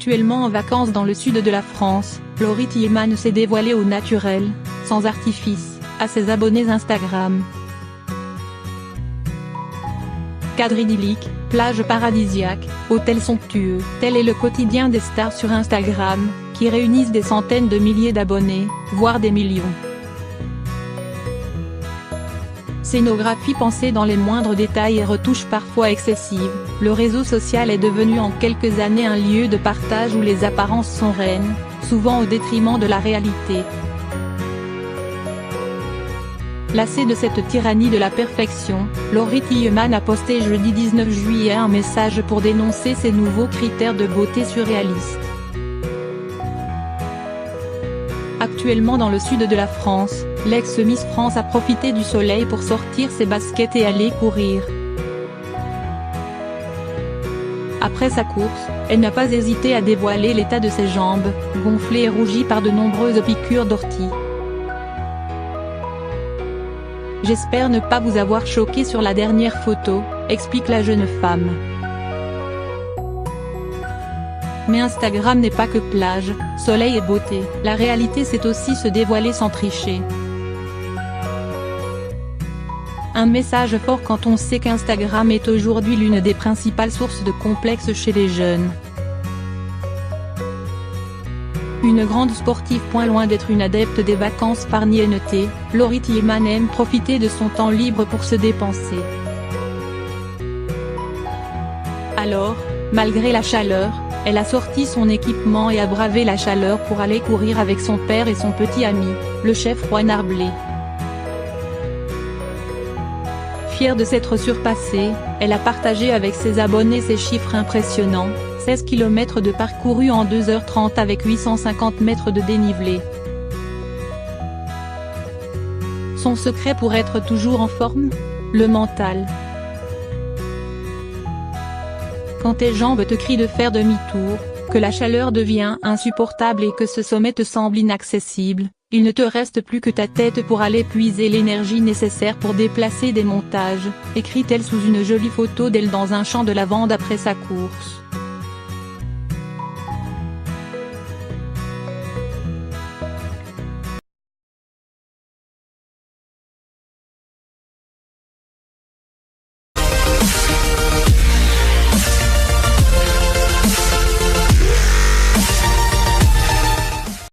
Actuellement en vacances dans le sud de la France, Laurie Tillman s'est dévoilée au naturel, sans artifice, à ses abonnés Instagram. Cadre idyllique, plage paradisiaque, hôtel somptueux, tel est le quotidien des stars sur Instagram, qui réunissent des centaines de milliers d'abonnés, voire des millions. Scénographie pensée dans les moindres détails et retouches parfois excessives, le réseau social est devenu en quelques années un lieu de partage où les apparences sont reines, souvent au détriment de la réalité. Lassée de cette tyrannie de la perfection, Laurie Tillman a posté jeudi 19 juillet un message pour dénoncer ces nouveaux critères de beauté surréalistes. Actuellement dans le sud de la France, l'ex-Miss France a profité du soleil pour sortir ses baskets et aller courir. Après sa course, elle n'a pas hésité à dévoiler l'état de ses jambes, gonflées et rougies par de nombreuses piqûres d'ortie. « J'espère ne pas vous avoir choqué sur la dernière photo », explique la jeune femme. Mais Instagram n'est pas que plage, soleil et beauté, la réalité c'est aussi se dévoiler sans tricher. Un message fort quand on sait qu'Instagram est aujourd'hui l'une des principales sources de complexes chez les jeunes. Une grande sportive. Loin d'être une adepte des vacances par niaiseté, Laurie Tillman aime profiter de son temps libre pour se dépenser. Alors, malgré la chaleur, elle a sorti son équipement et a bravé la chaleur pour aller courir avec son père et son petit ami, le chef Juan Arblé. Fière de s'être surpassée, elle a partagé avec ses abonnés ses chiffres impressionnants, 16 km de parcourus en 2h30 avec 850 mètres de dénivelé. Son secret pour être toujours en forme ? Le mental. Quand tes jambes te crient de faire demi-tour, que la chaleur devient insupportable et que ce sommet te semble inaccessible, il ne te reste plus que ta tête pour aller puiser l'énergie nécessaire pour déplacer des montages, écrit-elle sous une jolie photo d'elle dans un champ de lavande après sa course.